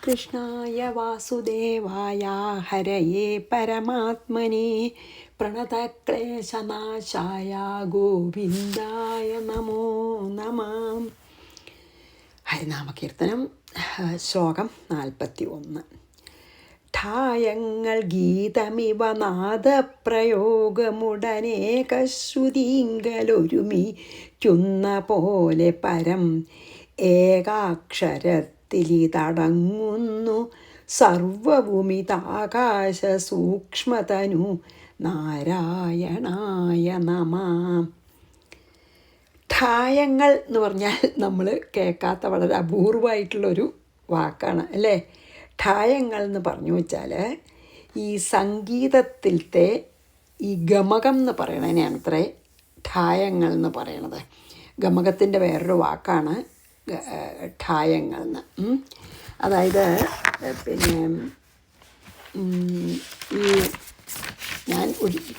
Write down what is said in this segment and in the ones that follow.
കൃഷ്ണായ വാസുദേവായ ഹരയേ പരമാത്മനെ പ്രണതക്ലേശനാശായ ഗോവിന്ദായ നമോ നമഃ. ഹരിനാമകീർത്തനം ശ്ലോകം 41. ഠായങ്ങൾ ഗീതമിവ നാദപ്രയോഗമുടനേകശ്രുതിങ്കലൊരുമിക്കുന്ന പോലെ പരം ഏകാക്ഷരത്തിലിതടങ്ങുന്നു സർവവുമിതാകാശ സൂക്ഷ്മതനു നാരായണായ നമഃ. ഠായങ്ങൾ എന്ന് പറഞ്ഞാൽ നമ്മൾ കേൾക്കാത്ത വളരെ അപൂർവമായിട്ടുള്ളൊരു വാക്കാണ് അല്ലേ. ഠായങ്ങൾ എന്ന് പറഞ്ഞു വെച്ചാൽ ഈ സംഗീതത്തിലത്തെ ഈ ഗമകം എന്ന് പറയണതിനെയാണ് അത്രേ ഠായങ്ങൾ എന്ന് പറയണത്. ഗമകത്തിൻ്റെ വേറൊരു വാക്കാണ് ഠായങ്ങൾ എന്ന്. അതായത് പിന്നെ ഈ ഞാൻ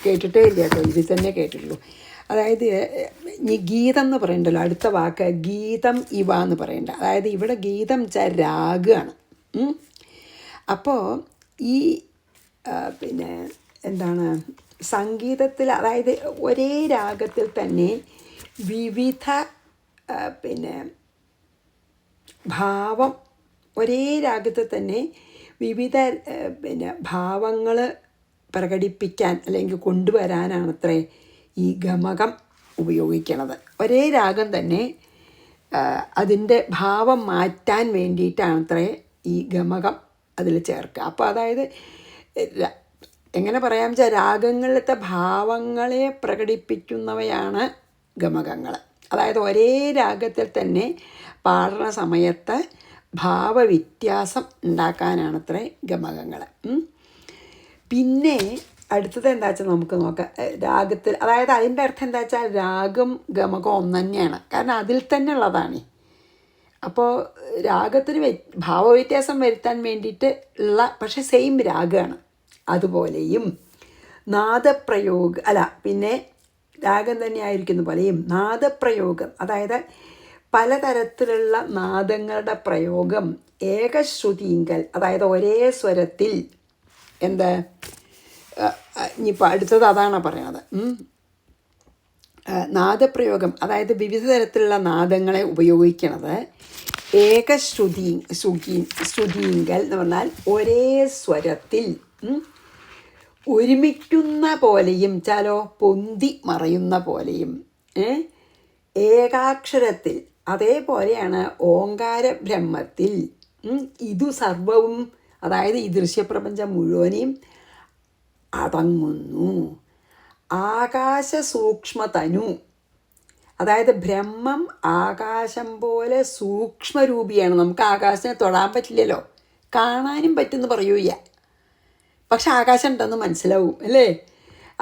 കേട്ടിട്ടേ ഇല്ല കേട്ടോ, ഇതിൽ തന്നെ കേട്ടിട്ടുള്ളൂ. അതായത് ഈ ഗീതം എന്ന് പറയണ്ടല്ലോ, അടുത്ത വാക്ക് ഗീതം ഇവ എന്ന് പറയണ്ട. അതായത് ഇവിടെ ഗീതം വെച്ചാൽ രാഗമാണ്. അപ്പോൾ ഈ പിന്നെ എന്താണ് സംഗീതത്തിൽ, അതായത് ഒരേ രാഗത്തിൽ തന്നെ വിവിധ പിന്നെ ഭാവം, ഒരേ രാഗത്തിൽ തന്നെ വിവിധ പിന്നെ ഭാവങ്ങൾ പ്രകടിപ്പിക്കാൻ അല്ലെങ്കിൽ കൊണ്ടുവരാനാണത്രേ ഈ ഗമകം ഉപയോഗിക്കണത്. ഒരേ രാഗം തന്നെ അതിൻ്റെ ഭാവം മാറ്റാൻ വേണ്ടിയിട്ടാണത്രേ ഈ ഗമകം അതിൽ ചേർക്കുക. അപ്പോൾ അതായത് എങ്ങനെ പറയാമെന്ന് വെച്ചാൽ രാഗങ്ങളിലത്തെ ഭാവങ്ങളെ പ്രകടിപ്പിക്കുന്നവയാണ് ഗമകങ്ങൾ. അതായത് ഒരേ രാഗത്തിൽ തന്നെ പാടുന്ന സമയത്ത് ഭാവവ്യത്യാസം ഉണ്ടാക്കാനാണത്രേ ഗമകങ്ങൾ. പിന്നെ അടുത്തത് എന്താ വെച്ചാൽ നമുക്ക് നോക്കാം. രാഗത്തിൽ, അതായത് അതിൻ്റെ അർത്ഥം എന്താ വെച്ചാൽ രാഗം ഗമകം ഒന്ന് തന്നെയാണ്, കാരണം അതിൽ തന്നെ ഉള്ളതാണ്. അപ്പോൾ രാഗത്തിന് ഭാവവ്യത്യാസം വരുത്താൻ വേണ്ടിയിട്ട് ഉള്ള, പക്ഷേ സെയിം രാഗമാണ്. അതുപോലെയും പിന്നെ രാഗം തന്നെ ആയിരിക്കുന്ന പോലെയും നാദപ്രയോഗം, അതായത് പലതരത്തിലുള്ള നാദങ്ങളുടെ പ്രയോഗം ഏകശ്രുതിങ്കൽ, അതായത് ഒരേ സ്വരത്തിൽ, എന്താ ഇനിയിപ്പോൾ അടുത്തത് അതാണ് പറയണത്. നാദപ്രയോഗം, അതായത് വിവിധ തരത്തിലുള്ള നാദങ്ങളെ ഉപയോഗിക്കണത് ശ്രുതിങ്കൽ എന്ന് പറഞ്ഞാൽ ഒരേ സ്വരത്തിൽ ഒരുമിക്കുന്ന പോലെയും ചാലോ പൊന്തി മറയുന്ന പോലെയും ഏകാക്ഷരത്തിൽ, അതേപോലെയാണ് ഓങ്കാര ബ്രഹ്മത്തിൽ. ഇതു സർവവും, അതായത് ഈ ദൃശ്യപ്രപഞ്ചം മുഴുവനെയും അടങ്ങുന്നു. ആകാശ സൂക്ഷ്മതനു, അതായത് ബ്രഹ്മം ആകാശം പോലെ സൂക്ഷ്മരൂപിയാണ്. നമുക്ക് ആകാശത്തെ തൊടാൻ പറ്റില്ലല്ലോ, കാണാനും പറ്റുമെന്ന് പറയൂല, പക്ഷെ ആകാശം ഉണ്ടെന്ന് മനസ്സിലാവും അല്ലേ.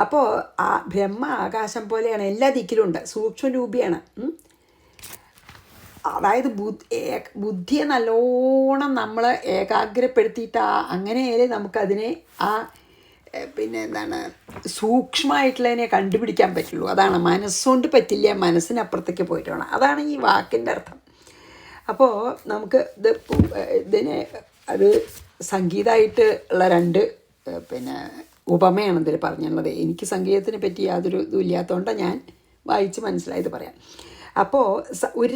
അപ്പോൾ ആ ബ്രഹ്മ ആകാശം പോലെയാണ്, എല്ലാ ദിക്കിലുണ്ട്, സൂക്ഷ്മരൂപിയാണ്. അതായത് ബുദ്ധിയെ നല്ലോണം നമ്മൾ ഏകാഗ്രപ്പെടുത്തിയിട്ട് അങ്ങനെയായാലേ നമുക്കതിനെ പിന്നെ എന്താണ് സൂക്ഷ്മമായിട്ടുള്ളതിനെ കണ്ടുപിടിക്കാൻ പറ്റുള്ളൂ. അതാണ്, മനസ്സുകൊണ്ട് പറ്റില്ല, മനസ്സിനപ്പുറത്തേക്ക് പോയിട്ട് വേണം. അതാണ് ഈ വാക്കിൻ്റെ അർത്ഥം. അപ്പോൾ നമുക്ക് ഇതിനെ അത് സംഗീതമായിട്ട് ഉള്ള രണ്ട് പിന്നെ ഉപമയാണ് ഇതിൽ പറഞ്ഞുള്ളത്. എനിക്ക് സംഗീതത്തിനെ പറ്റി യാതൊരു ഇതും ഇല്ലാത്തതുകൊണ്ടാണ് ഞാൻ വായിച്ച് മനസ്സിലായത് പറയാം. അപ്പോൾ ഒരു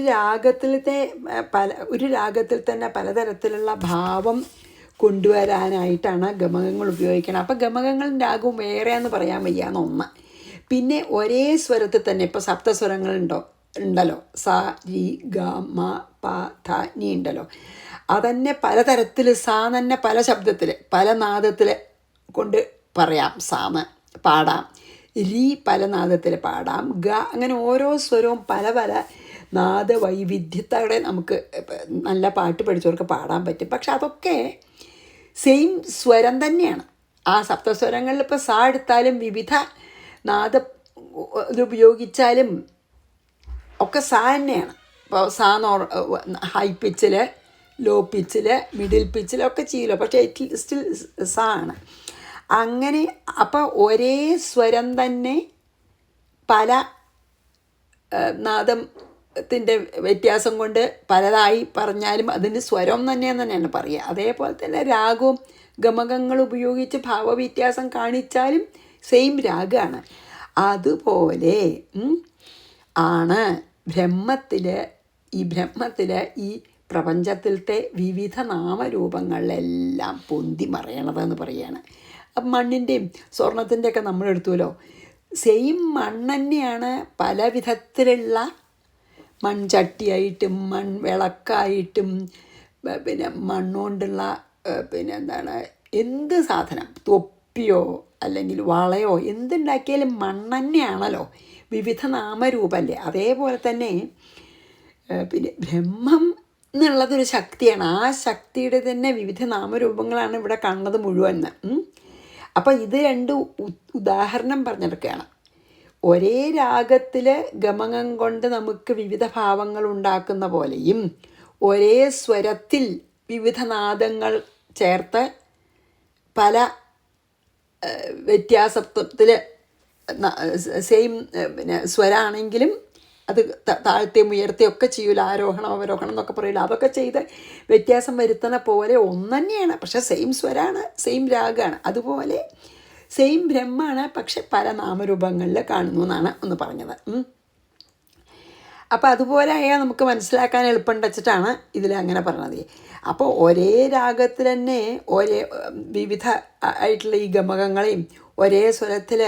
രാഗത്തിൽ തന്നെ പലതരത്തിലുള്ള ഭാവം കൊണ്ടുവരാനായിട്ടാണ് ഗമകങ്ങൾ ഉപയോഗിക്കണം. അപ്പോൾ ഗമകങ്ങളും രാഗവും വേറെയെന്ന് പറയാൻ വയ്യാന്ന് ഒന്ന്. പിന്നെ ഒരേ സ്വരത്തിൽ തന്നെ, ഇപ്പോൾ ഉണ്ടല്ലോ, സ രി ഗ മ പ ധ നി ഉണ്ടല്ലോ, അതന്നെ പലതരത്തിൽ, സാ തന്നെ പല ശബ്ദത്തിൽ പല നാദത്തിൽ കൊണ്ട് പറയാം, സാന്ന് പാടാം, രി പല നാദത്തിൽ പാടാം, ഗ അങ്ങനെ ഓരോ സ്വരവും പല പല നാദവൈവിധ്യത്തോടെ നമുക്ക് നല്ല പാട്ട് പഠിച്ചവർക്ക് പാടാൻ പറ്റും. പക്ഷെ അതൊക്കെ സെയിം സ്വരം തന്നെയാണ്. ആ സപ്തസ്വരങ്ങളിൽ ഇപ്പോൾ സാ എടുത്താലും വിവിധ നാദ ഇതുപയോഗിച്ചാലും ഒക്കെ സാ തന്നെയാണ്. ഇപ്പോൾ സാ ഹൈ പിച്ചിൽ, ലോ പിച്ചിൽ, മിഡിൽ പിച്ചിലൊക്കെ ചെയ്യലോ, പക്ഷേ സ്റ്റിൽ സാ ആണ്. അങ്ങനെ അപ്പോൾ ഒരേ സ്വരം തന്നെ പല നാദം ത്തിൻ്റെ വ്യത്യാസം കൊണ്ട് പലതായി പറഞ്ഞാലും അതിന് സ്വരം തന്നെയാണ് പറയുക. അതേപോലെ തന്നെ രാഗവും ഗമകങ്ങൾ ഉപയോഗിച്ച് ഭാവവ്യത്യാസം കാണിച്ചാലും സെയിം രാഗമാണ്. അതുപോലെ ആണ് ബ്രഹ്മത്തിൽ ഈ പ്രപഞ്ചത്തിലത്തെ വിവിധ നാമരൂപങ്ങളിലെല്ലാം പൊന്തി മറയണതെന്ന് പറയുകയാണ്. അപ്പം മണ്ണിൻ്റെയും സ്വർണത്തിൻ്റെയൊക്കെ നമ്മളെടുത്തുമല്ലോ, സെയിം മണ്ണ് തന്നെയാണ് പല വിധത്തിലുള്ള മൺചട്ടിയായിട്ടും മൺവിളക്കായിട്ടും പിന്നെ മണ്ണുകൊണ്ടുള്ള പിന്നെ എന്താണ് എന്ത് സാധനം, തൊപ്പിയോ അല്ലെങ്കിൽ വളയോ എന്തുണ്ടാക്കിയാലും മണ്ണ് തന്നെയാണല്ലോ, വിവിധ നാമരൂപമല്ലേ. അതേപോലെ തന്നെ പിന്നെ ബ്രഹ്മം എന്നുള്ളതൊരു ശക്തിയാണ്. ആ ശക്തിയുടെ തന്നെ വിവിധ നാമരൂപങ്ങളാണ് ഇവിടെ കാണുന്നത് മുഴുവൻ. അപ്പോൾ ഇത് രണ്ട് ഉദാഹരണം പറഞ്ഞെടുക്കുകയാണ്. ഒരേ രാഗത്തിൽ ഗമകം കൊണ്ട് നമുക്ക് വിവിധ ഭാവങ്ങൾ ഉണ്ടാക്കുന്ന പോലെയും ഒരേ സ്വരത്തിൽ വിവിധ നാദങ്ങൾ ചേർത്ത് പല വ്യത്യാസത്വത്തിൽ സെയിം പിന്നെ സ്വരാണെങ്കിലും അത് താഴ്ത്തിയും ഉയർത്തിയും ഒക്കെ ചെയ്യൂല, ആരോഹണം അവരോഹണം എന്നൊക്കെ പറയില്ല, അതൊക്കെ ചെയ്ത് വ്യത്യാസം വരുത്തുന്ന പോലെ ഒന്ന് തന്നെയാണ്, പക്ഷെ സെയിം സ്വരാണ്, സെയിം രാഗമാണ്. അതുപോലെ സെയിം ബ്രഹ്മാണ്, പക്ഷെ പല നാമരൂപങ്ങളിൽ കാണുന്നു എന്നാണ് ഒന്ന് പറഞ്ഞത്. അപ്പോൾ അതുപോലെ ആയാൽ നമുക്ക് മനസ്സിലാക്കാൻ എളുപ്പം വെച്ചിട്ടാണ് ഇതിൽ അങ്ങനെ പറഞ്ഞത്. അപ്പോൾ ഒരേ രാഗത്തിൽ തന്നെ വിവിധ ആയിട്ടുള്ള ഈ ഗമകങ്ങളെയും ഒരേ സ്വരത്തിൽ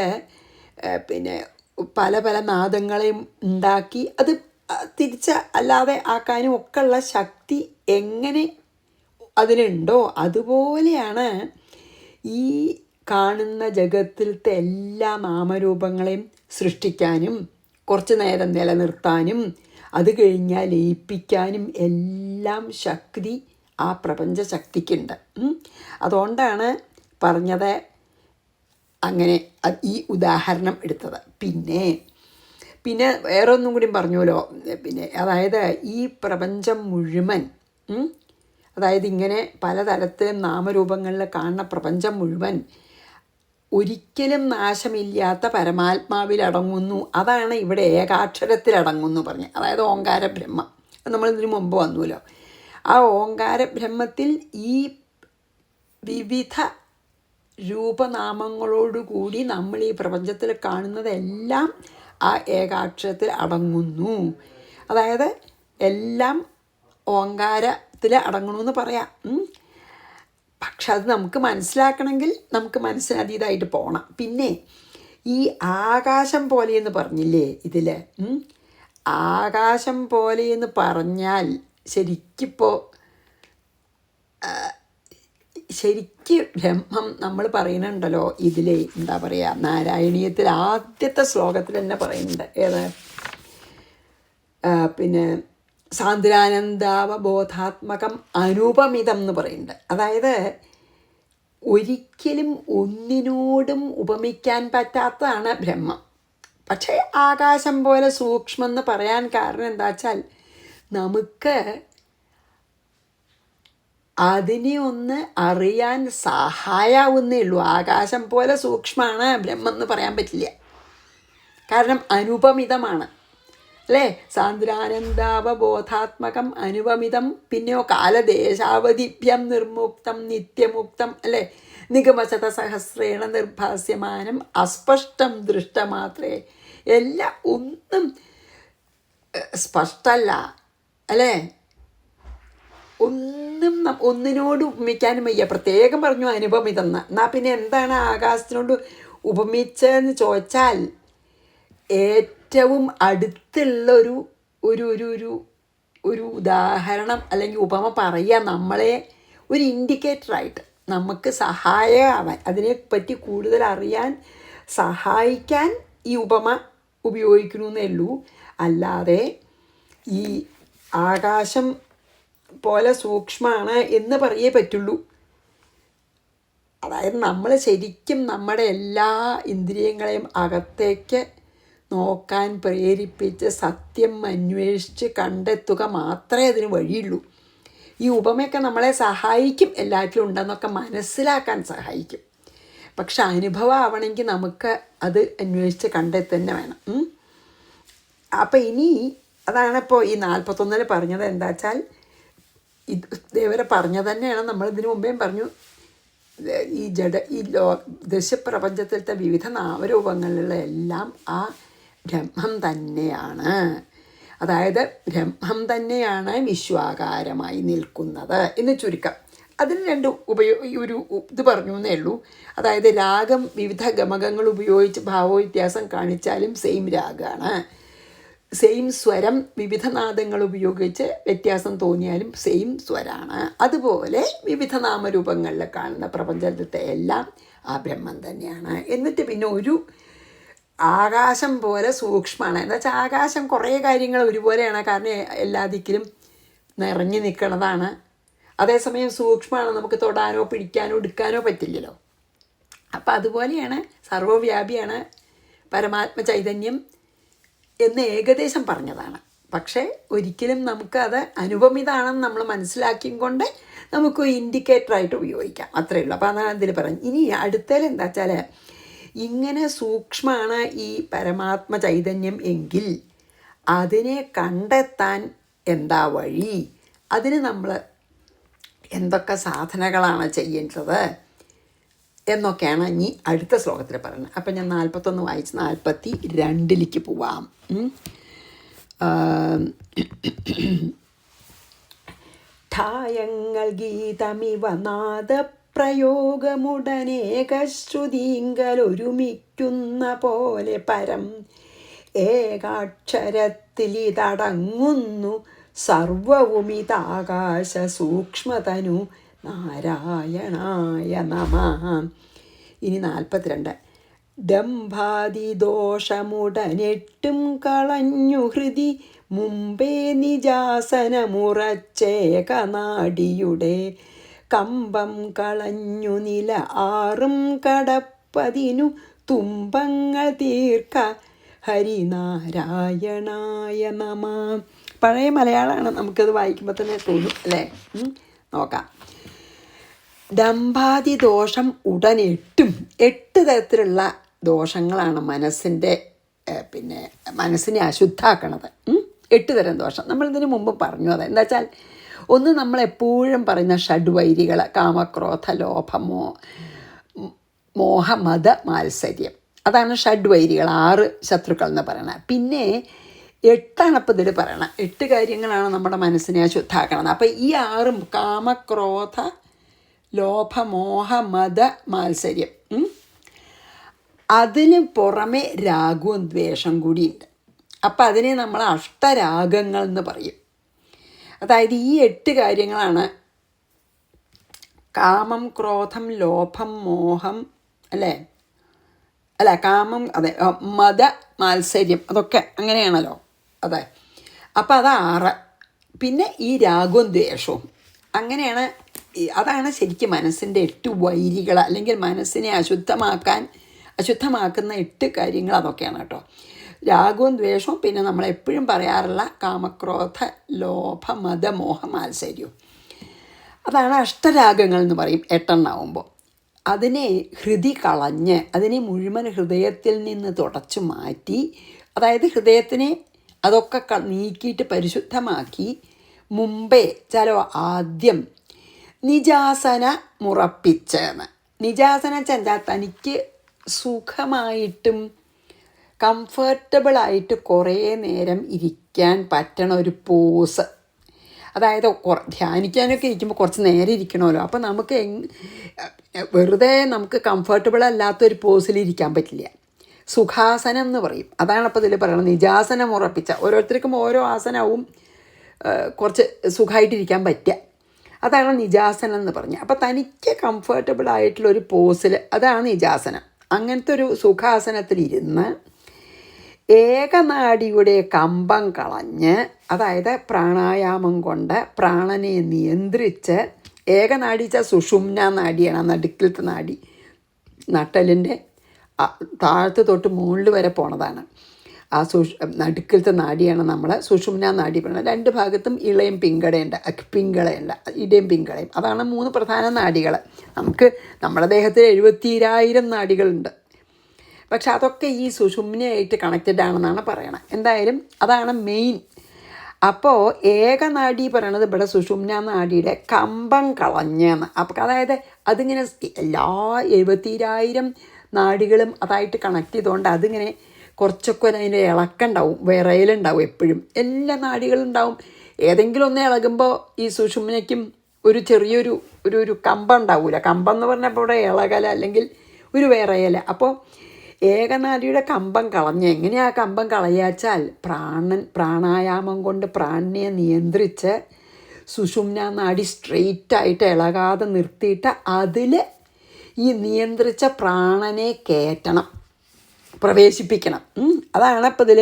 പിന്നെ പല പല നാദങ്ങളെയും ഉണ്ടാക്കി അത് അല്ലാതെ ആക്കാനും ഒക്കെ ഉള്ള ശക്തി എങ്ങനെ അതിനുണ്ടോ അതുപോലെയാണ് ഈ കാണുന്ന ജഗത്തിലത്തെ എല്ലാ നാമരൂപങ്ങളെയും സൃഷ്ടിക്കാനും കുറച്ച് നേരം നിലനിർത്താനും അത് കഴിഞ്ഞാൽ ലയിപ്പിക്കാനും എല്ലാം ശക്തി ആ പ്രപഞ്ച ശക്തിക്കുണ്ട്. അതുകൊണ്ടാണ് പറഞ്ഞത് അങ്ങനെ ഈ ഉദാഹരണം എടുത്തത്. പിന്നെ വേറെ ഒന്നും കൂടി പറഞ്ഞുല്ലോ, പിന്നെ അതായത് ഈ പ്രപഞ്ചം മുഴുവൻ, അതായത് ഇങ്ങനെ പലതരത്തിലും നാമരൂപങ്ങളിൽ കാണുന്ന പ്രപഞ്ചം മുഴുവൻ ഒരിക്കലും നാശമില്ലാത്ത പരമാത്മാവിലടങ്ങുന്നു. അതാണ് ഇവിടെ ഏകാക്ഷരത്തിലടങ്ങുന്നു പറഞ്ഞ്, അതായത് ഓങ്കാര ബ്രഹ്മം. നമ്മളിതിനു മുമ്പ് വന്നുല്ലോ. ആ ഓങ്കാര ബ്രഹ്മത്തിൽ ഈ വിവിധ രൂപനാമങ്ങളോടുകൂടി നമ്മൾ ഈ പ്രപഞ്ചത്തിൽ കാണുന്നതെല്ലാം ആ ഏകാക്ഷരത്തിൽ അടങ്ങുന്നു. അതായത് എല്ലാം ഓങ്കാരത്തിൽ അടങ്ങണമെന്ന് പറയാം. പക്ഷെ അത് നമുക്ക് മനസ്സിലാക്കണമെങ്കിൽ നമുക്ക് മനസ്സിനതീതമായിട്ട് പോകണം. പിന്നെ ഈ ആകാശം പോലെയെന്ന് പറഞ്ഞില്ലേ ഇതിൽ, ആകാശം പോലെയെന്ന് പറഞ്ഞാൽ ശരിക്ക് ബ്രഹ്മം നമ്മൾ പറയുന്നുണ്ടല്ലോ ഇതിൽ, എന്താ പറയുക, നാരായണീയത്തിൽ ആദ്യത്തെ ശ്ലോകത്തിൽ തന്നെ പറയുന്നുണ്ട്. ഏത് പിന്നെ സാന്ദ്രാനന്ദാവബോധാത്മകം അനുപമിതം എന്ന് പറയുന്നുണ്ട്. അതായത് ഒരിക്കലും ഒന്നിനോടും ഉപമിക്കാൻ പറ്റാത്തതാണ് ബ്രഹ്മം. പക്ഷേ ആകാശം പോലെ സൂക്ഷ്മം എന്ന് പറയാൻ കാരണം എന്താ വെച്ചാൽ നമുക്ക് അതിനെ ഒന്ന് അറിയാൻ സഹായാവുന്നേ ഉള്ളൂ. ആകാശം പോലെ സൂക്ഷ്മമാണ് ബ്രഹ്മം എന്ന് പറയാൻ പറ്റില്ല, കാരണം അനുപമിതമാണ് അല്ലേ. സാന്ദ്രാനന്ദാവബോധാത്മകം അനുപമിതം. പിന്നെയോ കാലദേശാവധിഭ്യം നിർമുക്തം നിത്യമുക്തം അല്ലേ. നിഗമശത സഹസ്രേണ നിർഭാസ്യമാനം അസ്പഷ്ടം ദൃഷ്ടമാത്രേ. എല്ലാം ഒന്നും സ്പഷ്ടമല്ല അല്ലേ, ഒന്നിനോട് ഉപമിക്കാനും വയ്യ. പ്രത്യേകം പറഞ്ഞു അനുപമിതെന്ന്. എന്നാൽ പിന്നെ എന്താണ് ആകാശത്തിനോട് ഉപമിച്ചതെന്ന് ചോദിച്ചാൽ ഏറ്റവും അടുത്തുള്ള ഒരു ഉദാഹരണം അല്ലെങ്കിൽ ഉപമ പറയുക, നമ്മളെ ഒരു ഇൻഡിക്കേറ്ററായിട്ട് നമുക്ക് സഹായമാവാൻ, അതിനെപ്പറ്റി കൂടുതൽ അറിയാൻ സഹായിക്കാൻ ഈ ഉപമ ഉപയോഗിക്കണമെന്നേ ഉള്ളൂ. അല്ലാതെ ഈ ആകാശം പോലെ സൂക്ഷ്മമാണ് എന്ന് പറയേ പറ്റുള്ളൂ. അതായത് നമ്മൾ ശരിക്കും നമ്മുടെ എല്ലാ ഇന്ദ്രിയങ്ങളെയും അകത്തേക്ക് നോക്കാൻ പ്രേരിപ്പിച്ച് സത്യം അന്വേഷിച്ച് കണ്ടെത്തുക മാത്രമേ അതിന് വഴിയുള്ളൂ. ഈ ഉപമയൊക്കെ നമ്മളെ സഹായിക്കും, എല്ലാറ്റിലും ഉണ്ടെന്നൊക്കെ മനസ്സിലാക്കാൻ സഹായിക്കും. പക്ഷെ അനുഭവം ആവണമെങ്കിൽ നമുക്ക് അത് അന്വേഷിച്ച് കണ്ടെത്തുക തന്നെ വേണം. അപ്പം ഇനി അതാണിപ്പോൾ ഈ 41 പറഞ്ഞത്. എന്താ വെച്ചാൽ ഇത് ഇതേവരെ പറഞ്ഞത് തന്നെയാണ് നമ്മൾ ഇതിനു മുമ്പേയും പറഞ്ഞു. ഈ ദൃശ്യപ്രപഞ്ചത്തിലത്തെ വിവിധ നാമരൂപങ്ങളിലുള്ള എല്ലാം ആ ബ്രഹ്മം തന്നെയാണ്. അതായത് ബ്രഹ്മം തന്നെയാണ് വിശ്വാകാരമായി നിൽക്കുന്നത് എന്ന് ചുരുക്കം. അതിന് രണ്ട് ഒരു ഇത് പറഞ്ഞു എന്നേ ഉള്ളൂ. അതായത് രാഗം വിവിധ ഗമകങ്ങൾ ഉപയോഗിച്ച് ഭാവവ്യത്യാസം കാണിച്ചാലും സെയിം രാഗമാണ്. സെയിം സ്വരം വിവിധ നാദങ്ങൾ ഉപയോഗിച്ച് വ്യത്യാസം തോന്നിയാലും സെയിം സ്വരാണ്. അതുപോലെ വിവിധ നാമരൂപങ്ങളിൽ കാണുന്ന പ്രപഞ്ചത്തെ എല്ലാം ആ ബ്രഹ്മം തന്നെയാണ്. എന്നിട്ട് പിന്നെ ഒരു ആകാശം പോലെ സൂക്ഷ്മമാണ്. എന്താ വെച്ചാൽ ആകാശം കുറേ കാര്യങ്ങൾ ഒരുപോലെയാണ്. കാരണം എല്ലാ ദിക്കിലും നിറഞ്ഞു നിൽക്കുന്നതാണ്. അതേസമയം സൂക്ഷ്മമാണ്, നമുക്ക് തൊടാനോ പിടിക്കാനോ എടുക്കാനോ പറ്റില്ലല്ലോ. അപ്പം അതുപോലെയാണ് സർവ്വവ്യാപിയാണ് പരമാത്മ ചൈതന്യം എന്ന് ഏകദേശം പറഞ്ഞതാണ്. പക്ഷേ ഒരിക്കലും നമുക്കത് അനുപമിതാണെന്ന് നമ്മൾ മനസ്സിലാക്കിയും കൊണ്ട് നമുക്ക് ഇൻഡിക്കേറ്ററായിട്ട് ഉപയോഗിക്കാം. അത്രയേ ഉള്ളൂ. അപ്പോൾ അതാണ് ഇതിൽ പറഞ്ഞത്. ഇനി അടുത്തതിൽ എന്താ വെച്ചാൽ, ഇങ്ങനെ സൂക്ഷ്മമാണ് ഈ പരമാത്മ ചൈതന്യം എങ്കിൽ അതിനെ കണ്ടെത്താൻ എന്താ വഴി, അതിന് നമ്മൾ എന്തൊക്കെ സാധനകളാണ് ചെയ്യേണ്ടത് എന്നൊക്കെയാണ് ഇനി അടുത്ത ശ്ലോകത്തിൽ പറയുന്നത്. അപ്പം ഞാൻ 41 വായിച്ച് 42 പോവാം. ഠായങ്ങൾ ഗീതമിവ നാദപ്രയോഗമുടനേകശ്രുതിങ്കലൊരുമിക്കുന്ന പോലെ പരം ഏകാക്ഷരത്തിലിതടങ്ങുന്നു സർവവുമിതാകാശ സൂക്ഷ്മതനു നാരായണായ നമഃ. ഇനി 42. ഡംഭാതിദോഷമുടനെട്ടും കളഞ്ഞു ഹൃദി മുമ്പേ നിജാസനമുറച്ചേകനാടിയുടെ കമ്പം കളഞ്ഞു നില 6 കടപ്പതിനു തുമ്പങ്ങൾ തീർക്ക ഹരിനാരായണായ നമ. പഴയ മലയാളമാണ്, നമുക്കത് വായിക്കുമ്പോൾ തന്നെ തോന്നും അല്ലേ. നോക്കാം. ഡംഭാതി ദോഷം ഉടനെട്ടും 8 തരത്തിലുള്ള ദോഷങ്ങളാണ് മനസ്സിൻ്റെ മനസ്സിനെ അശുദ്ധാക്കണത്. 8 തരം ദോഷം നമ്മളിതിന് മുമ്പ് പറഞ്ഞു. അത് എന്താ വെച്ചാൽ, ഒന്ന് നമ്മളെപ്പോഴും പറയുന്ന ഷഡ്വൈരികൾ, കാമക്രോധ ലോഭമോ മോഹ മത മാത്സര്യം, അതാണ് ഷഡ്വൈരികൾ, 6 ശത്രുക്കൾ എന്ന് പറയണത്. പിന്നെ 8 അപ്പം ഇതിൽ പറയണം. 8 കാര്യങ്ങളാണ് നമ്മുടെ മനസ്സിനെ അശുദ്ധാക്കണത്. അപ്പം ഈ 6 കാമക്രോധ ലോഭമോഹ മത മാത്സര്യം, അതിന് പുറമെ രാഗവും ദ്വേഷം കൂടിയുണ്ട്. അപ്പം അതിനെ നമ്മൾ അഷ്ടരാഗങ്ങൾ എന്ന് പറയും. അതായത് ഈ 8 കാര്യങ്ങളാണ് കാമം, ക്രോധം, ലോഭം, മോഹം, അല്ല കാമം, അതെ, മത മാത്സര്യം, അതൊക്കെ അങ്ങനെയാണല്ലോ. അതെ. അപ്പം അത് 6. പിന്നെ ഈ രാഗവും ദ്വേഷവും അങ്ങനെയാണ്. അതാണ് ശരിക്കും മനസ്സിൻ്റെ 8 വൈരികൾ, അല്ലെങ്കിൽ മനസ്സിനെ അശുദ്ധമാക്കുന്ന 8 കാര്യങ്ങൾ അതൊക്കെയാണ് കേട്ടോ. രാഗവും ദ്വേഷവും, പിന്നെ നമ്മളെപ്പോഴും പറയാറുള്ള കാമക്രോധ ലോഭ മത മോഹ മാത്സര്യവും, അതാണ് അഷ്ടരാഗങ്ങൾ എന്ന് പറയും 8 എണ്ണമാവുമ്പോൾ. അതിനെ ഹൃദി കളഞ്ഞ്, അതിനെ മുഴുവൻ ഹൃദയത്തിൽ നിന്ന് തുടച്ചു മാറ്റി, അതായത് ഹൃദയത്തിനെ അതൊക്കെ നീക്കിയിട്ട് പരിശുദ്ധമാക്കി, മുമ്പേ ചില ആദ്യം നിജാസന മുറപ്പിച്ചെന്ന്. നിജാസന ചെന്നാൽ തനിക്ക് സുഖമായിട്ടും കംഫർട്ടബിളായിട്ട് കുറേ നേരം ഇരിക്കാൻ പറ്റണ ഒരു പോസ്. അതായത് ധ്യാനിക്കാനൊക്കെ ഇരിക്കുമ്പോൾ കുറച്ച് നേരം ഇരിക്കണമല്ലോ. അപ്പോൾ നമുക്ക് വെറുതെ നമുക്ക് കംഫർട്ടബിൾ അല്ലാത്തൊരു പോസിലിരിക്കാൻ പറ്റില്ല. സുഖാസനം എന്ന് പറയും. അതാണ് അപ്പോൾ ഇതിൽ പറയുന്നത്. നിജാസനം ഉറപ്പിച്ച, ഓരോരുത്തർക്കും ഓരോ ആസനവും കുറച്ച് സുഖമായിട്ടിരിക്കാൻ പറ്റുക. അതാണ് നിജാസനം എന്ന് പറഞ്ഞത്. അപ്പോൾ തനിക്ക് കംഫർട്ടബിളായിട്ടുള്ളൊരു പോസിൽ, അതാണ് നിജാസനം. അങ്ങനത്തെ ഒരു സുഖാസനത്തിലിരുന്ന് ഏകനാഡിയുടെ കമ്പം കളഞ്ഞ്, അതായത് പ്രാണായാമം കൊണ്ട് പ്രാണനെ നിയന്ത്രിച്ച്, ഏകനാടിച്ച സുഷുമ്ന നാഡിയാണ്, നടുക്കിലത്തെ നാഡി, നട്ടലിൻ്റെ താഴത്ത് തൊട്ട് മുകളിൽ വരെ പോണതാണ്. ആ നടുക്കിലത്തെ നാഡിയാണ് നമ്മൾ സുഷുമ്ന നാഡി പറയുന്നത്. 2 ഭാഗത്തും ഇളയും പിങ്കളയുണ്ട്, പിങ്കളയുണ്ട്, ഇടയും പിങ്കളയും. അതാണ് 3 പ്രധാന നാഡികൾ. നമ്മുടെ ദേഹത്തിൽ 70,000 നാഡികളുണ്ട്. പക്ഷെ അതൊക്കെ ഈ സുഷുമ്നയായിട്ട് കണക്റ്റഡ് ആണെന്നാണ് പറയണത്. എന്തായാലും അതാണ് മെയിൻ. അപ്പോൾ ഏകനാഡി പറയണത് ഇവിടെ സുഷുമ്ന നാഡിയുടെ കമ്പം കളഞ്ഞെന്ന്. അപ്പം അതായത് അതിങ്ങനെ എല്ലാ 72,000 നാഡികളും അതായിട്ട് കണക്ട് ചെയ്തുകൊണ്ട് അതിങ്ങനെ കുറച്ചൊക്കെ അതിൻ്റെ ഇളക്കുണ്ടാവും, വിറയലുണ്ടാവും, എപ്പോഴും എല്ലാ നാഡികളും ഉണ്ടാവും. ഏതെങ്കിലും ഒന്ന് ഇളകുമ്പോൾ ഈ സുഷുമ്നയ്ക്കും ഒരു ചെറിയൊരു ഒരു കമ്പം ഉണ്ടാവില്ല. കമ്പം എന്ന് പറഞ്ഞാൽ ഇവിടെ ഇളകല അല്ലെങ്കിൽ ഒരു വിറയല. അപ്പോൾ ഏകനാഡിയുടെ കമ്പം കളഞ്ഞ് എങ്ങനെയാണ് കമ്പം കളയാച്ചാൽ പ്രാണായാമം കൊണ്ട് പ്രാണനെ നിയന്ത്രിച്ച് സുഷുമ്ന നാഡി സ്ട്രെയിറ്റായിട്ട് ഇളകാതെ നിർത്തിയിട്ട് അതിൽ ഈ നിയന്ത്രിച്ച പ്രാണനെ കയറ്റണം, പ്രവേശിപ്പിക്കണം. അതാണ് ഇപ്പം ഇതിൽ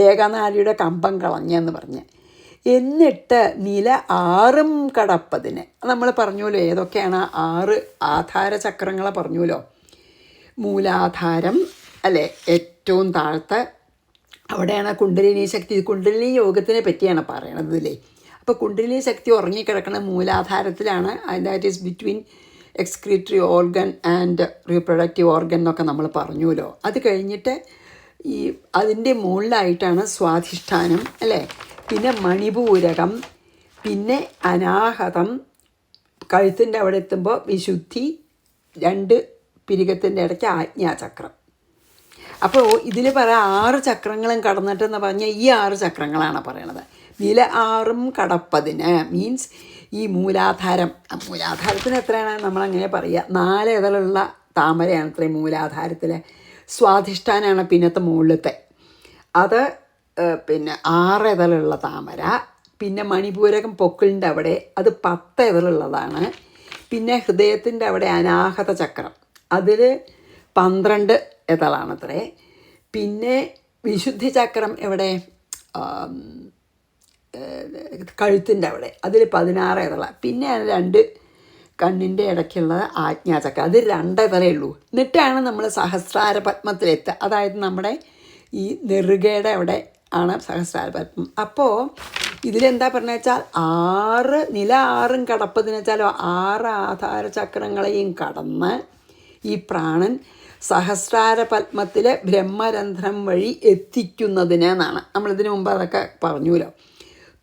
ഏകനാഡിയുടെ കമ്പം കളഞ്ഞെന്ന് പറഞ്ഞ്. എന്നിട്ട് നില 6 കടപ്പതിന് നമ്മൾ പറഞ്ഞല്ലോ ഏതൊക്കെയാണ് 6 ആധാര ചക്രങ്ങളെ പറഞ്ഞല്ലോ. മൂലാധാരം അല്ലേ, ഏറ്റവും താഴത്തെ അവിടെയാണ് കുണ്ടലിനി ശക്തി. കുണ്ടലിനി യോഗത്തിനെ പറ്റിയാണ് പറയണത് അല്ലേ. അപ്പോൾ കുണ്ടലിനി ശക്തി ഉറങ്ങിക്കിടക്കുന്ന മൂലാധാരത്തിലാണ്. That is between excretory organ and reproductive organ എന്നൊക്കെ നമ്മൾ പറഞ്ഞുല്ലോ. അത് കഴിഞ്ഞിട്ട് ഈ അതിൻ്റെ മുകളിലായിട്ടാണ് സ്വാധിഷ്ഠാനം അല്ലേ, പിന്നെ മണിപൂരകം, പിന്നെ അനാഹതം, കഴുത്തിൻ്റെ അവിടെ എത്തുമ്പോൾ വിശുദ്ധി, 2 പിരികത്തിൻ്റെ ഇടയ്ക്ക് ആജ്ഞാചക്രം. അപ്പോൾ ഇതിൽ പറയാം 6 ചക്രങ്ങളും കടന്നിട്ടെന്ന് പറഞ്ഞാൽ ഈ 6 ചക്രങ്ങളാണ് പറയണത്. നില 6 കടപ്പതിന് മീൻസ് ഈ മൂലാധാരം. മൂലാധാരത്തിന് എത്രയാണ് നമ്മളങ്ങനെ പറയുക, 4 ഇതളുള്ള താമരയാണ് ഇത്രയും മൂലാധാരത്തിൽ. സ്വാധിഷ്ഠാനമാണ് പിന്നത്തെ മുകളിലത്തെ, അത് പിന്നെ 6 ഇതളുള്ള താമര. പിന്നെ മണിപൂരകം പൊക്കിളിൻ്റെ അവിടെ അത് 10 ഇതളുള്ളതാണ്. പിന്നെ ഹൃദയത്തിൻ്റെ അവിടെ അനാഹത ചക്രം, അതിൽ 12 ഇതളാണത്രേ. പിന്നെ വിശുദ്ധി ചക്രം എവിടെ, കഴുത്തിൻ്റെ അവിടെ, അതിൽ 16 ഇതള. പിന്നെ 2 കണ്ണിൻ്റെ ഇടയ്ക്കുള്ളത് ആജ്ഞാചക്രം, അത് 2 ഇതളേ ഉള്ളൂ. എന്നിട്ടാണ് നമ്മൾ സഹസ്രാര പത്മത്തിലെത്തുക. അതായത് നമ്മുടെ ഈ നെറുകയുടെ അവിടെ ആണ് സഹസ്രാര പത്മം. അപ്പോൾ ഇതിലെന്താ പറഞ്ഞ വെച്ചാൽ 6 നില 6 കടപ്പതെന്ന് വെച്ചാൽ 6 ആധാര ചക്രങ്ങളെയും കടന്ന് ഈ പ്രാണൻ സഹസ്രാര പത്മത്തിൽ ബ്രഹ്മരന്ധ്രം വഴി എത്തിക്കുന്നതിന് എന്നാണ്. നമ്മളിതിനു മുമ്പ് അതൊക്കെ പറഞ്ഞുല്ലോ.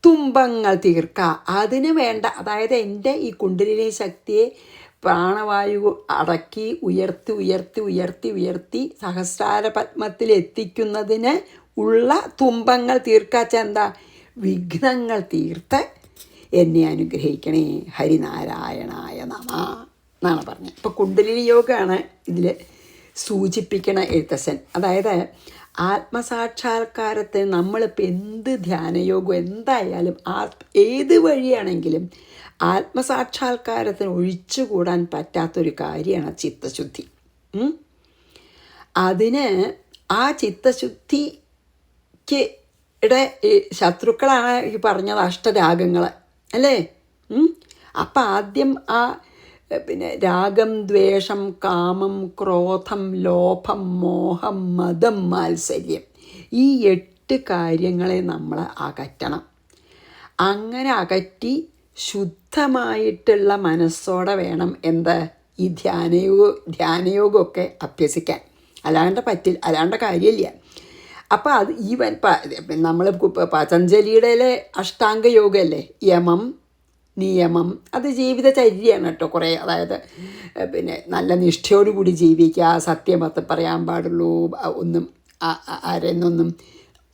തുമ്പങ്ങൾ തീർക്കുക, അതിന് വേണ്ട, അതായത് എൻ്റെ ഈ കുണ്ടലിനി ശക്തിയെ പ്രാണവായു അടക്കി ഉയർത്തി ഉയർത്തി ഉയർത്തി ഉയർത്തി സഹസ്രാര പത്മത്തിൽ എത്തിക്കുന്നതിന് ഉള്ള തുമ്പങ്ങൾ തീർക്കാച്ച എന്താ, വിഘ്നങ്ങൾ തീർത്ത് എന്നെ അനുഗ്രഹിക്കണേ ഹരിനാരായണായ നമ എന്നാണ് പറഞ്ഞത്. ഇപ്പോൾ കുണ്ടലിനി യോഗമാണ് ഇതിൽ സൂചിപ്പിക്കണ എഴുത്തച്ഛൻ. അതായത് ആത്മസാക്ഷാത്കാരത്തിന് നമ്മളിപ്പോൾ എന്ത് ധ്യാനയോഗം എന്തായാലും ഏത് വഴിയാണെങ്കിലും ആത്മസാക്ഷാത്കാരത്തിന് ഒഴിച്ചുകൂടാൻ പറ്റാത്തൊരു കാര്യമാണ് ചിത്തശുദ്ധി. അതിന് ആ ചിത്തശുദ്ധിക്ക് ശത്രുക്കളാണ് ഈ പറഞ്ഞത് അഷ്ടരാഗങ്ങൾ അല്ലേ. അപ്പം ആദ്യം ആ പിന്നെ രാഗം, ദ്വേഷം, കാമം, ക്രോധം, ലോഭം, മോഹം, മദം, മാത്സര്യം, ഈ 8 കാര്യങ്ങളെ നമ്മൾ അകറ്റണം. അങ്ങനെ അകറ്റി ശുദ്ധമായിട്ടുള്ള മനസ്സോടെ വേണം എന്ത് ഈ ധ്യാനയോഗമൊക്കെ അഭ്യസിക്കാൻ. അല്ലാണ്ട് കാര്യമില്ല. അപ്പോൾ അത് നമ്മൾ പതഞ്ജലിയുടെ അഷ്ടാംഗ യോഗമല്ലേ, യമം, നിയമം, അത് ജീവിതചര്യയാണ് കേട്ടോ. കുറേ അതായത് പിന്നെ നല്ല നിഷ്ഠയോടുകൂടി ജീവിക്കുക, സത്യം പറയാൻ പാടുള്ളൂ, ഒന്നും ആരെന്നൊന്നും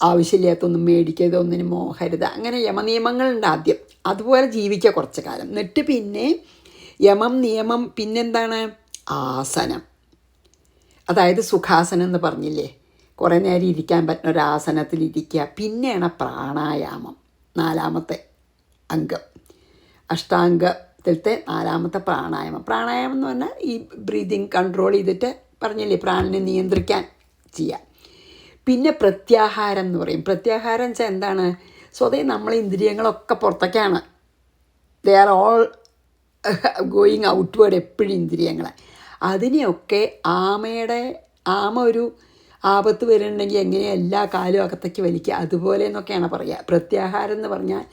ആവശ്യമില്ലാത്തൊന്നും മേടിക്കരുത്, ഒന്നിനും മോഹരുത്, അങ്ങനെ യമനിയമങ്ങളുണ്ട് ആദ്യം. അതുപോലെ ജീവിക്കുക കുറച്ച് കാലം. എന്നിട്ട് പിന്നെ യമം, നിയമം, പിന്നെന്താണ് ആസനം. അതായത് സുഖാസനം എന്ന് പറഞ്ഞില്ലേ, കുറേ നേരം ഇരിക്കാൻ പറ്റുന്ന ഒരാസനത്തിൽ ഇരിക്കുക. പിന്നെയാണ് പ്രാണായാമം, 4ാമത്തെ അംഗം, അഷ്ടാംഗത്തിലത്തെ 4ാമത്തെ പ്രാണായാമം. പ്രാണായാമം എന്ന് പറഞ്ഞാൽ ഈ ബ്രീതിങ് കൺട്രോൾ ചെയ്തിട്ട് പറഞ്ഞില്ലേ പ്രാണനെ നിയന്ത്രിക്കാൻ ചെയ്യാം. പിന്നെ പ്രത്യാഹാരം എന്ന് പറയും. പ്രത്യാഹാരം വെച്ചാൽ എന്താണ്, സ്വതേ നമ്മളെ ഇന്ദ്രിയങ്ങളൊക്കെ പുറത്തേക്കാണ്, they are all going outward എപ്പോഴും ഇന്ദ്രിയങ്ങൾ. അതിനെയൊക്കെ ആമ ഒരു ആപത്ത് വരുന്നുണ്ടെങ്കിൽ എങ്ങനെയാണ് എല്ലാ കാലും അകത്തേക്ക് വലിക്കുക, അതുപോലെ എന്നൊക്കെയാണ് പറയുക. പ്രത്യാഹാരം എന്ന് പറഞ്ഞാൽ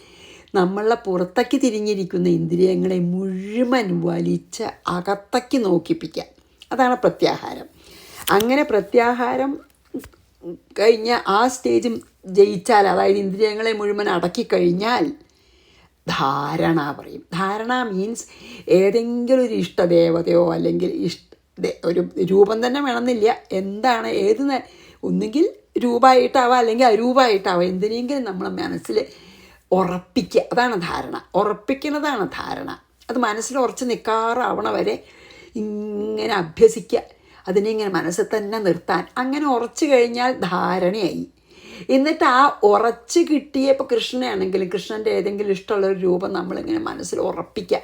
നമ്മളെ പുറത്തേക്ക് തിരിഞ്ഞിരിക്കുന്ന ഇന്ദ്രിയങ്ങളെ മുഴുവൻ വലിച്ച് അകത്തേക്ക് നോക്കിപ്പിക്കുക, അതാണ് പ്രത്യാഹാരം. അങ്ങനെ പ്രത്യാഹാരം കഴിഞ്ഞ ആ സ്റ്റേജും ജയിച്ചാൽ, അതായത് ഇന്ദ്രിയങ്ങളെ മുഴുവൻ അടക്കിക്കഴിഞ്ഞാൽ ധാരണ പറയും. ധാരണ മീൻസ് ഏതെങ്കിലും ഒരു ഇഷ്ടദേവതയോ അല്ലെങ്കിൽ ഒരു രൂപം തന്നെ വേണമെന്നില്ല, എന്താണ് ഒന്നുകിൽ രൂപമായിട്ടാവാം അല്ലെങ്കിൽ അരൂപമായിട്ടാവാം, എന്തിനെങ്കിലും നമ്മൾ മനസ്സിൽ ഉറപ്പിക്കുക, അതാണ് ധാരണ. ഉറപ്പിക്കുന്നതാണ് ധാരണ. അത് മനസ്സിൽ ഉറച്ച് നിൽക്കാറാവണ വരെ ഇങ്ങനെ അഭ്യസിക്കുക, അതിനെ ഇങ്ങനെ മനസ്സിൽ തന്നെ നിർത്താൻ. അങ്ങനെ ഉറച്ചു കഴിഞ്ഞാൽ ധാരണയായി. എന്നിട്ട് ആ ഉറച്ച് കിട്ടിയ, ഇപ്പോൾ കൃഷ്ണനാണെങ്കിലും കൃഷ്ണൻ്റെ ഏതെങ്കിലും ഇഷ്ടമുള്ളൊരു രൂപം നമ്മളിങ്ങനെ മനസ്സിൽ ഉറപ്പിക്കുക.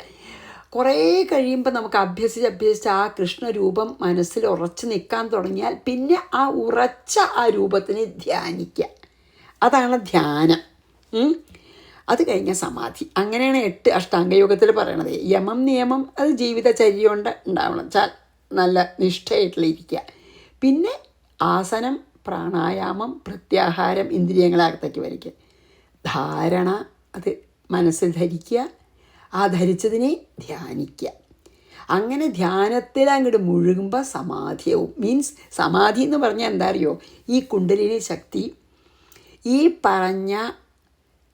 കുറേ കഴിയുമ്പോൾ നമുക്ക് അഭ്യസിച്ച് ആ കൃഷ്ണരൂപം മനസ്സിൽ ഉറച്ച് നിൽക്കാൻ തുടങ്ങിയാൽ പിന്നെ ആ ഉറച്ച ആ രൂപത്തിനെ ധ്യാനിക്കുക. അതാണ് ധ്യാനം. അത് കഴിഞ്ഞ സമാധി. അങ്ങനെയാണ് 8 അഷ്ടാംഗയോഗത്തിൽ പറയണത്. യമം നിയമം അത് ജീവിതചര്യ കൊണ്ട് ഉണ്ടാവണം, നല്ല നിഷ്ഠയായിട്ടുള്ള പിന്നെ ആസനം, പ്രാണായാമം, പ്രത്യാഹാരം, ഇന്ദ്രിയങ്ങളകത്തേക്ക് വലിക്കുക. ധാരണ, അത് മനസ്സിൽ ധരിക്കുക, ആ ധരിച്ചതിനെ ധ്യാനിക്കുക. അങ്ങനെ ധ്യാനത്തിൽ അങ്ങോട്ട് മുഴുകുമ്പോൾ സമാധിയാവും. മീൻസ് സമാധി എന്ന് പറഞ്ഞാൽ എന്താ അറിയോ, ഈ കുണ്ടലിനി ശക്തി ഈ പറഞ്ഞ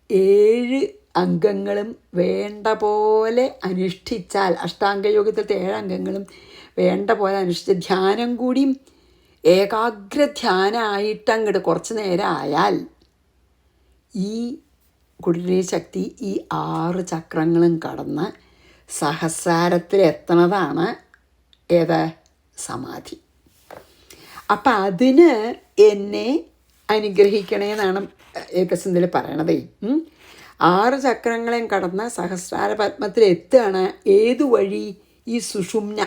7 അംഗങ്ങളും വേണ്ട പോലെ അനുഷ്ഠിച്ചാൽ, അഷ്ടാംഗയോഗത്തിലത്തെ 7 അംഗങ്ങളും വേണ്ട പോലെ അനുഷ്ഠിച്ച് ധ്യാനം കൂടിയും ഏകാഗ്ര ധ്യാനമായിട്ട് അങ്ങോട്ട് കുറച്ച് നേരം ആയാൽ ഈ കുണ്ടലിനി ശക്തി ഈ 6 ചക്രങ്ങളും കടന്ന് സഹസ്രാരത്തിലെത്തണതാണ് സമാധി. അപ്പം അതിന് എന്നെ അനുഗ്രഹിക്കണേന്നാണ് ഏകസന്ധിയിൽ പറയണതേ. 6 ചക്രങ്ങളെയും കടന്ന് സഹസ്രാര പത്മത്തിലെത്തുകയാണ്. ഏതു വഴി? ഈ സുഷുമ്ന.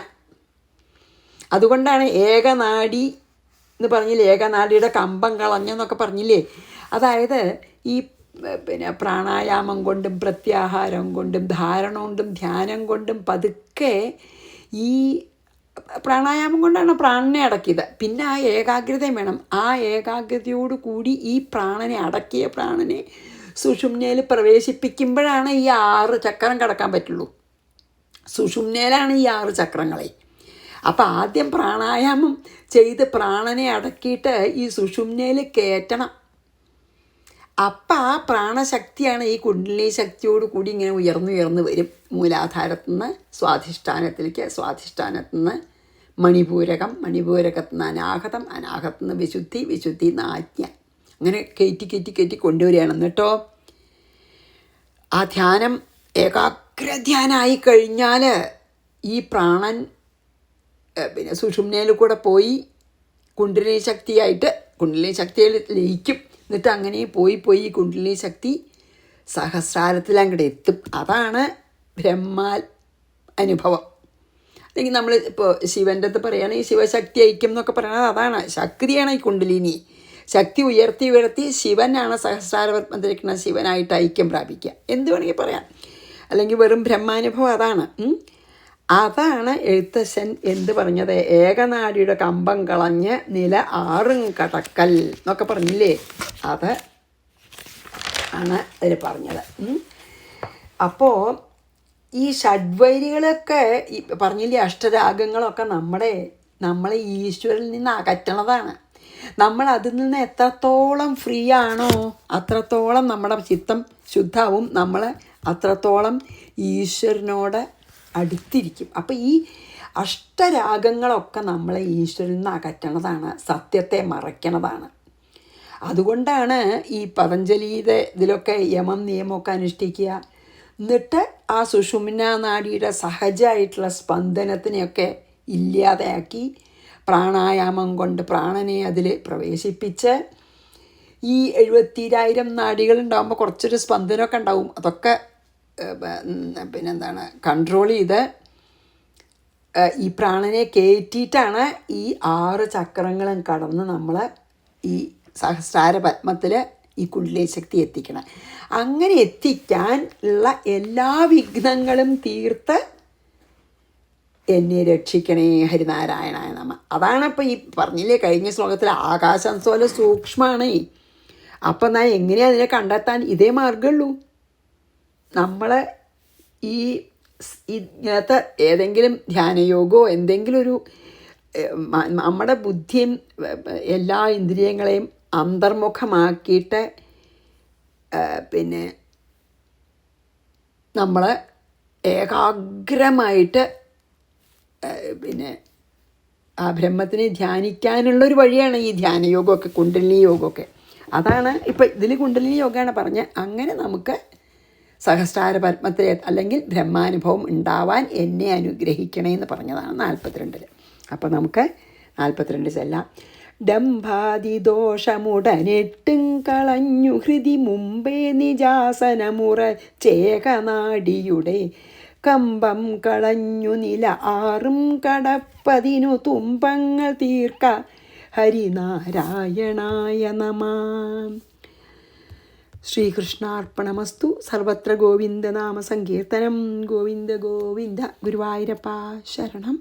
അതുകൊണ്ടാണ് ഏകനാഡി എന്ന് പറഞ്ഞില്ലേ, ഏകനാഡിയുടെ കമ്പം കളഞ്ഞെന്നൊക്കെ പറഞ്ഞില്ലേ. അതായത് ഈ പ്രാണായാമം കൊണ്ടും പ്രത്യാഹാരം കൊണ്ടും ധാരണ കൊണ്ടും ധ്യാനം കൊണ്ടും പതുക്കെ ഈ പ്രാണായാമം കൊണ്ടാണ് പ്രാണനെ അടക്കിയത്. പിന്നെ ആ ഏകാഗ്രതയും വേണം. ആ ഏകാഗ്രതയോട് കൂടി ഈ പ്രാണനെ അടക്കിയ പ്രാണനെ സുഷുമ്നയിൽ പ്രവേശിപ്പിക്കുമ്പോഴാണ് ഈ 6 ചക്രം കടക്കാൻ പറ്റുള്ളൂ. സുഷുമ്നയിലാണ് ഈ 6 ചക്രങ്ങളെ. അപ്പം ആദ്യം പ്രാണായാമം ചെയ്ത് പ്രാണനെ അടക്കിയിട്ട് ഈ സുഷുമ്നയിൽ കയറ്റണം. അപ്പം ആ പ്രാണശക്തിയാണ് ഈ കുണ്ടലിനി ശക്തിയോട് കൂടി ഇങ്ങനെ ഉയർന്നു വരും. മൂലാധാരത്തു നിന്ന് സ്വാധിഷ്ഠാനത്തിലേക്ക്, സ്വാധിഷ്ഠാനത്തു നിന്ന് മണിപൂരകം, മണിപൂരകത്തു നിന്ന് അനാഹതം, അനാഹത്തു നിന്ന് വിശുദ്ധി, വിശുദ്ധി നിന്ന് ആജ്ഞ. അങ്ങനെ കയറ്റി കൊണ്ടുവരികയാണ്. എന്നിട്ടോ ആ ധ്യാനം ഏകാഗ്രധ്യാനമായി കഴിഞ്ഞാൽ ഈ പ്രാണൻ സുഷുമ്നയിൽ കൂടെ പോയി കുണ്ടലിനി ശക്തിയിൽ ലയിക്കും. എന്നിട്ട് അങ്ങനെ പോയി ഈ കുണ്ടലിനി ശക്തി സഹസ്രാരത്തിൽ അങ്ങോട്ട് എത്തും. അതാണ് ബ്രഹ്മാൽ അനുഭവം. അല്ലെങ്കിൽ നമ്മൾ ഇപ്പോൾ ശിവൻ്റെ അടുത്ത് പറയുകയാണെങ്കിൽ ശിവശക്തി ഐക്യം എന്നൊക്കെ പറയുന്നത് അതാണ്. ശക്തിയാണ് ഈ കുണ്ടലിനി. ശക്തി ഉയർത്തി ശിവനാണ് സഹസ്രാരപത്മത്തിലിരിക്കുന്ന ശിവനായിട്ട് ഐക്യം പ്രാപിക്കുക. എന്ത് വേണമെങ്കിൽ പറയാം. അല്ലെങ്കിൽ വെറും ബ്രഹ്മാനുഭവം അതാണ് എഴുത്തച്ഛൻ എന്ത് പറഞ്ഞത്, ഏകനാടിയുടെ കമ്പം കളഞ്ഞ് നില 6 കടക്കൽ എന്നൊക്കെ പറഞ്ഞില്ലേ. അത് ആണ് അതിൽ പറഞ്ഞത്. അപ്പോൾ ഈ ഷഡ്വൈരികളൊക്കെ ഈ പറഞ്ഞില്ലേ, അഷ്ടരാഗങ്ങളൊക്കെ നമ്മളെ ഈശ്വരനിൽ നിന്ന് അകറ്റണതാണ്. നമ്മൾ അതിൽ നിന്ന് എത്രത്തോളം ഫ്രീ ആണോ അത്രത്തോളം നമ്മുടെ ചിത്തം ശുദ്ധാവും, നമ്മൾ അത്രത്തോളം ഈശ്വരനോട് അടുത്തിരിക്കും. അപ്പോൾ ഈ അഷ്ടരാഗങ്ങളൊക്കെ നമ്മളെ ഈശ്വരനിൽ നിന്ന് അകറ്റണതാണ്, സത്യത്തെ മറയ്ക്കണതാണ്. അതുകൊണ്ടാണ് ഈ പതഞ്ജലിയുടെ ഇതിലൊക്കെ യമം നിയമമൊക്കെ അനുഷ്ഠിക്കുക. എന്നിട്ട് ആ സുഷുമ്ന നാഡിയുടെ സഹജമായിട്ടുള്ള സ്പന്ദനത്തിനെയൊക്കെ ഇല്ലാതെയാക്കി പ്രാണായാമം കൊണ്ട് പ്രാണനെ അതിൽ പ്രവേശിപ്പിച്ച് ഈ 72,000 നാഡികളുണ്ടാകുമ്പോൾ കുറച്ചൊരു സ്പന്ദനമൊക്കെ ഉണ്ടാവും. അതൊക്കെ കൺട്രോൾ ചെയ്ത് ഈ പ്രാണനെ കയറ്റിയിട്ടാണ് ഈ 6 ചക്രങ്ങളും കടന്ന് നമ്മൾ ഈ സഹസ്രാര പത്മത്തിൽ ഈ കുണ്ടലിനി ശക്തി എത്തിക്കണം. അങ്ങനെ എത്തിക്കാൻ ഉള്ള എല്ലാ വിഘ്നങ്ങളും തീർത്ത് എന്നെ രക്ഷിക്കണേ ഹരിനാരായണായ നമ. അതാണ് ഇപ്പോൾ ഈ പറഞ്ഞില്ലേ കഴിഞ്ഞ ശ്ലോകത്തിൽ, ആകാശം പോലെ സൂക്ഷ്മമാണ്. അപ്പം ഞാൻ എങ്ങനെയാണ് അതിനെ കണ്ടെത്താൻ? ഇതേ മാർഗമുള്ളൂ. നമ്മൾ ഈ ഇങ്ങനത്തെ ഏതെങ്കിലും ധ്യാനയോഗമോ എന്തെങ്കിലും ഒരു നമ്മുടെ ബുദ്ധിയും എല്ലാ ഇന്ദ്രിയങ്ങളെയും അന്തർമുഖമാക്കിയിട്ട് പിന്നെ നമ്മൾ ഏകാഗ്രമായിട്ട് പിന്നെ ആ ബ്രഹ്മത്തിനെ ധ്യാനിക്കാനുള്ളൊരു വഴിയാണ് ഈ ധ്യാനയോഗമൊക്കെ, കുണ്ടലിനി യോഗമൊക്കെ. അതാണ് ഇപ്പം ഇതിൽ കുണ്ടലിനി യോഗമാണ് പറഞ്ഞ്. അങ്ങനെ നമുക്ക് സഹസ്രാര പത്മത്തിൽ അല്ലെങ്കിൽ ബ്രഹ്മാനുഭവം ഉണ്ടാവാൻ എന്നെ അനുഗ്രഹിക്കണേ എന്ന് പറഞ്ഞതാണ് 42. അപ്പോൾ നമുക്ക് 42 ചെല്ലാം. ഡംഭാതിദോഷമുടനെട്ടും കളഞ്ഞു ഹൃതി മുമ്പേ നിജാസനമുറ ചേകനാടിയുടെ കമ്പം കളഞ്ഞു നില 6 കടപ്പതിനു തുമ്പങ്ങൾ തീർക്ക ഹരിനാരായണായ നമഃ. ശ്രീകൃഷ്ണാർപ്പണമസ്തു. സർവത്ര ഗോവിന്ദനാമ സങ്കീർത്തനം. ഗോവിന്ദ ഗോവിന്ദ. ഗുരുവായൂരപ്പ ശരണം.